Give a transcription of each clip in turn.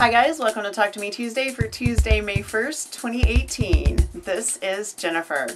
Hi guys, welcome to Talk to Me Tuesday for Tuesday, May 1st, 2018. This is Jennifer.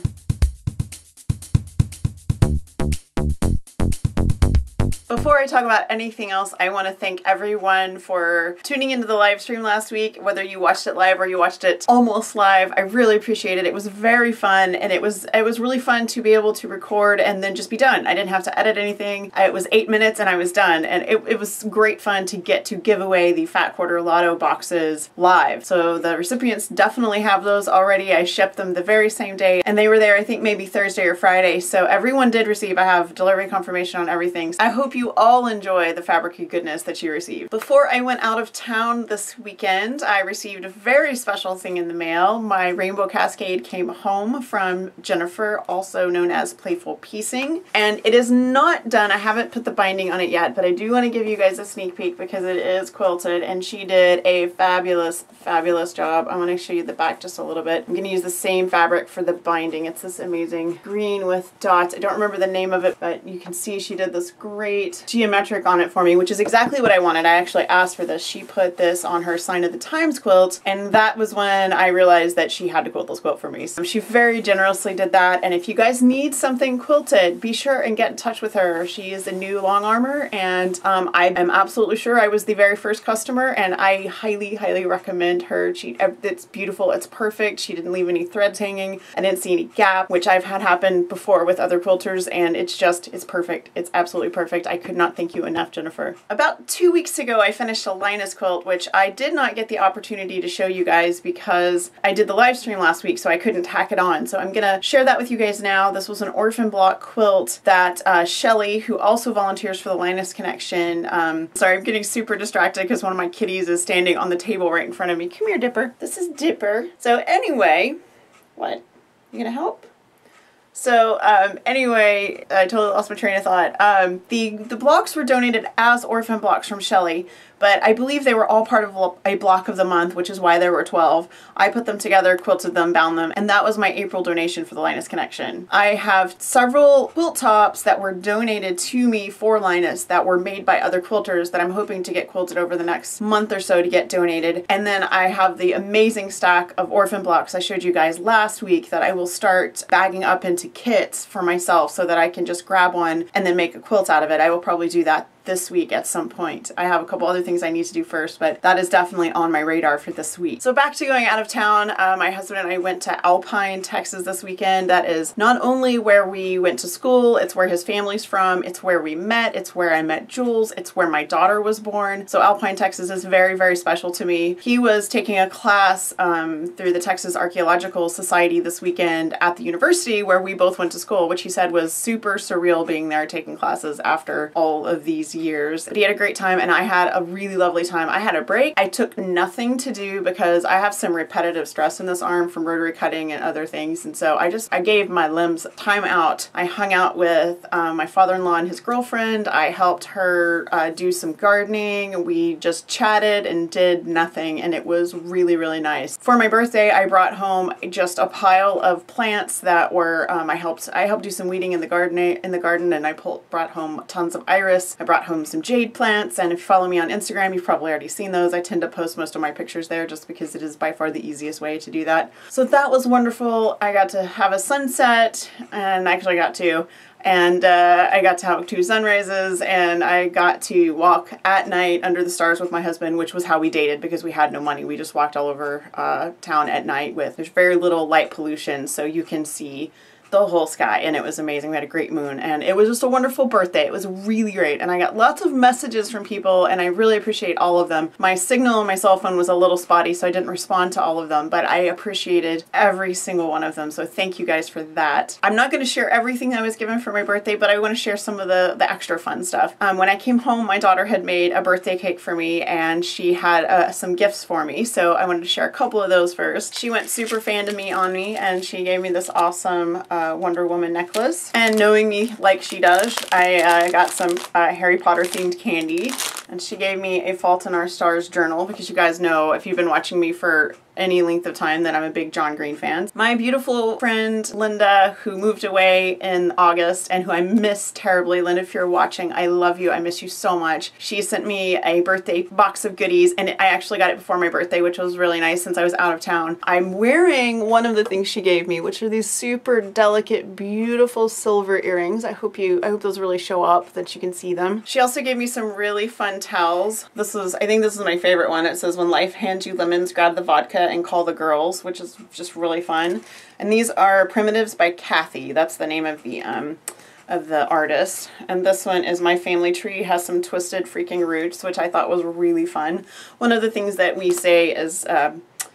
Before I talk about anything else, I want to thank everyone for tuning into the live stream last week, whether you watched it live or you watched it almost live. I really appreciate it. It was very fun, and it was really fun to be able to record and then just be done. I didn't have to edit anything. It was 8 minutes and I was done, and it was great fun to get to give away the Fat Quarter Lotto boxes live. So the recipients definitely have those already. I shipped them the very same day, and they were there I think maybe Thursday or Friday, so everyone did receive. I have delivery confirmation on everything. I hope you all enjoy the fabric goodness that you received. Before I went out of town this weekend, I received a very special thing in the mail. My rainbow cascade came home from Jennifer, also known as Playful Piecing, and it is not done. I haven't put the binding on it yet, but I do want to give you guys a sneak peek because it is quilted, and she did a fabulous job. I'm going to show you the back just a little bit. I'm going to use the same fabric for the binding. It's this amazing green with dots. I don't remember the name of it, but you can see she did this great geometric on it for me, which is exactly what I wanted. I actually asked for this. She put this on her Sign of the Times quilt, and that was when I realized that she had to quilt this quilt for me. So she very generously did that, and if you guys need something quilted, be sure and get in touch with her. She is a new long armor, and I am absolutely sure I was the very first customer, and I highly recommend her. It's beautiful. It's perfect. She didn't leave any threads hanging. I didn't see any gap, which I've had happen before with other quilters, and it's perfect. It's absolutely perfect. I could not thank you enough, Jennifer. About 2 weeks ago, I finished a Linus quilt, which I did not get the opportunity to show you guys because I did the live stream last week, so I couldn't tack it on. So I'm gonna share that with you guys now. This was an orphan block quilt that Shelly, who also volunteers for the Linus Connection, sorry, I'm getting super distracted because one of my kitties is standing on the table right in front of me. Come here, Dipper. This is Dipper. So anyway, what? You gonna help? So anyway, I totally lost my train of thought. The blocks were donated as orphan blocks from Shelly, but I believe they were all part of a block of the month, which is why there were 12. I put them together, quilted them, bound them, and that was my April donation for the Linus Connection. I have several quilt tops that were donated to me for Linus that were made by other quilters that I'm hoping to get quilted over the next month or so to get donated. And then I have the amazing stack of orphan blocks I showed you guys last week that I will start bagging up into kits for myself so that I can just grab one and then make a quilt out of it. I will probably do that this week at some point. I have a couple other things I need to do first, but that is definitely on my radar for this week. So back to going out of town, my husband and I went to Alpine, Texas this weekend. That is not only where we went to school, it's where his family's from, it's where we met, it's where I met Jules, it's where my daughter was born. So Alpine, Texas is very special to me. He was taking a class through the Texas Archaeological Society this weekend at the university where we both went to school, which he said was super surreal being there taking classes after all of these years. But he had a great time, and I had a really lovely time. I had a break. I took nothing to do because I have some repetitive stress in this arm from rotary cutting and other things, and so I gave my limbs time out. I hung out with my father-in-law and his girlfriend. I helped her do some gardening. We just chatted and did nothing, and it was really nice. For my birthday, I brought home just a pile of plants that were I helped do some weeding in the garden, and I brought home tons of iris. I brought home some jade plants, and if you follow me on Instagram, you've probably already seen those. I tend to post most of my pictures there just because it is by far the easiest way to do that. So that was wonderful. I got to have a sunset, and actually got to, and I got to have 2 sunrises, and I got to walk at night under the stars with my husband, which was how we dated because we had no money. We just walked all over town at night there's very little light pollution, so you can see the whole sky, and it was amazing. We had a great moon, and it was just a wonderful birthday. It was really great, and I got lots of messages from people, and I really appreciate all of them. My signal on my cell phone was a little spotty, so I didn't respond to all of them, but I appreciated every single one of them, so thank you guys for that. I'm not going to share everything I was given for my birthday, but I want to share some of the extra fun stuff. When I came home, my daughter had made a birthday cake for me, and she had some gifts for me, so I wanted to share a couple of those first. She went super fan on me, and she gave me this awesome Wonder Woman necklace, and knowing me like she does, I got some Harry Potter themed candy. And she gave me a Fault in Our Stars journal because you guys know, if you've been watching me for any length of time, that I'm a big John Green fan. My beautiful friend Linda, who moved away in August and who I miss terribly. Linda, if you're watching, I love you. I miss you so much. She sent me a birthday box of goodies, and I actually got it before my birthday, which was really nice since I was out of town. I'm wearing one of the things she gave me, which are these super delicate, beautiful silver earrings. I hope those really show up, that you can see them. She also gave me some really fun towels. I think this is my favorite one. It says, "When life hands you lemons, grab the vodka and call the girls," which is just really fun. And these are Primitives by Kathy. That's the name of the artist. And this one is "My Family Tree Has Some Twisted Freaking Roots," which I thought was really fun. One of the things that we say is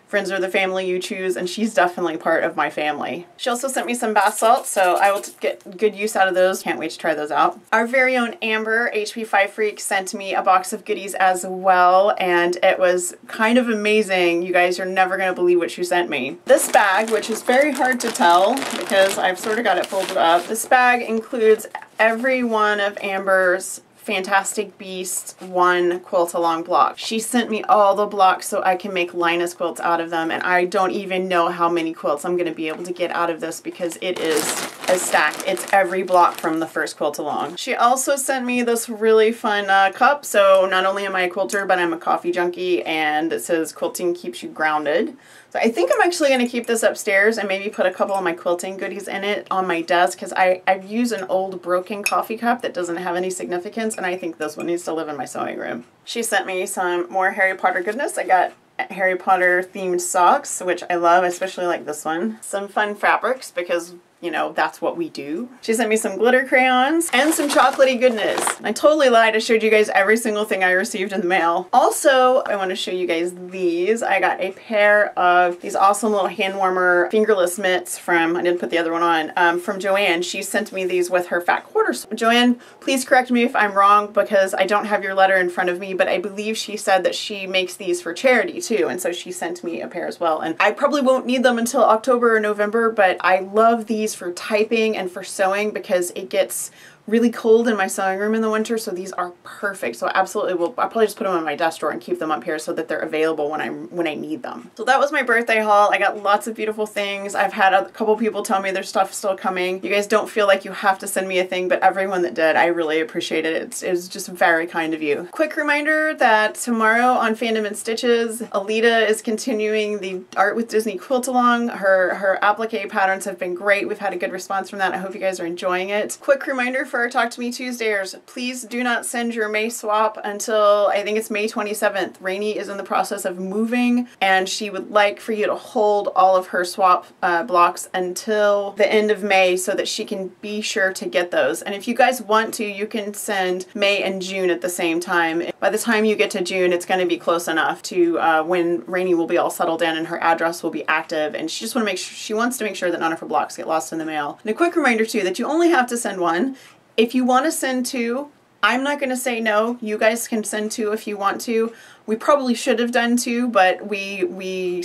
friends are the family you choose, and she's definitely part of my family. She also sent me some bath salts, so I will get good use out of those. Can't wait to try those out. Our very own Amber, HP5 Freak, sent me a box of goodies as well, and it was kind of amazing. You guys are never going to believe what she sent me. This bag, which is very hard to tell because I've sort of got it folded up. This bag includes every one of Amber's Fantastic Beasts 1 quilt-along block. She sent me all the blocks so I can make Linus quilts out of them, and I don't even know how many quilts I'm going to be able to get out of this because it is a stack. It's every block from the first quilt-along. She also sent me this really fun cup, so not only am I a quilter, but I'm a coffee junkie, and it says "Quilting keeps you grounded." So I think I'm actually going to keep this upstairs and maybe put a couple of my quilting goodies in it on my desk, because I've used an old broken coffee cup that doesn't have any significance, and I think this one needs to live in my sewing room. She sent me some more Harry Potter goodness. I got Harry Potter themed socks, which I love, especially like this one. Some fun fabrics because, you know, that's what we do. She sent me some glitter crayons and some chocolatey goodness. I totally lied. I showed you guys every single thing I received in the mail. Also, I want to show you guys these. I got a pair of these awesome little hand warmer fingerless mitts from, I didn't put the other one on, from Joanne. She sent me these with her fat quarters. Joanne, please correct me if I'm wrong because I don't have your letter in front of me, but I believe she said that she makes these for charity too, and so she sent me a pair as well. And I probably won't need them until October or November, but I love these for typing and for sewing because it gets really cold in my sewing room in the winter, so these are perfect. So absolutely, I'll probably just put them on my desk drawer and keep them up here so that they're available when I need them. So that was my birthday haul. I got lots of beautiful things. I've had a couple people tell me their stuff's still coming. You guys don't feel like you have to send me a thing, but everyone that did, I really appreciate it. It was just very kind of you. Quick reminder that tomorrow on Fandom and Stitches, Alita is continuing the Art with Disney quilt along. Her applique patterns have been great. We've had a good response from that. I hope you guys are enjoying it. Quick reminder for our Talk to Me Tuesdays, please do not send your May swap until I think it's May 27th. Rainy is in the process of moving, and she would like for you to hold all of her swap blocks until the end of May so that she can be sure to get those. And if you guys want to, you can send May and June at the same time. By the time you get to June, it's going to be close enough to when Rainy will be all settled in and her address will be active, and she just want to make sure, she wants to make sure that none of her blocks get lost in the mail. And a quick reminder too that you only have to send one. If you want to send two, I'm not going to say no. You guys can send two if you want to. We probably should have done two, but we're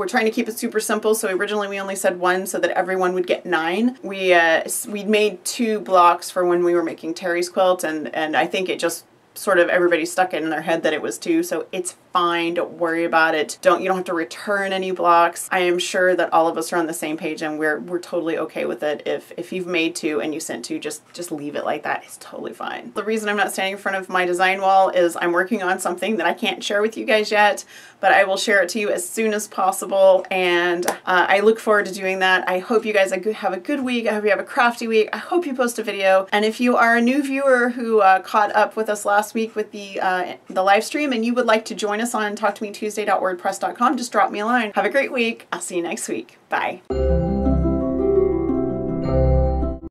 trying to keep it super simple. So originally we only said one so that everyone would get 9. We made 2 blocks for when we were making Terry's quilt, and I think it just sort of everybody stuck it in their head that it was 2, so it's fine. Don't worry about it. You don't have to return any blocks. I am sure that all of us are on the same page, and we're totally okay with it. If you've made 2 and you sent 2, just leave it like that. It's totally fine. The reason I'm not standing in front of my design wall is I'm working on something that I can't share with you guys yet, but I will share it to you as soon as possible, and I look forward to doing that. I hope you guys have a good week. I hope you have a crafty week. I hope you post a video, and if you are a new viewer who caught up with us last week with the live stream and you would like to join us on talktometuesday.wordpress.com, just drop me a line. Have a great week. I'll see you next week. Bye.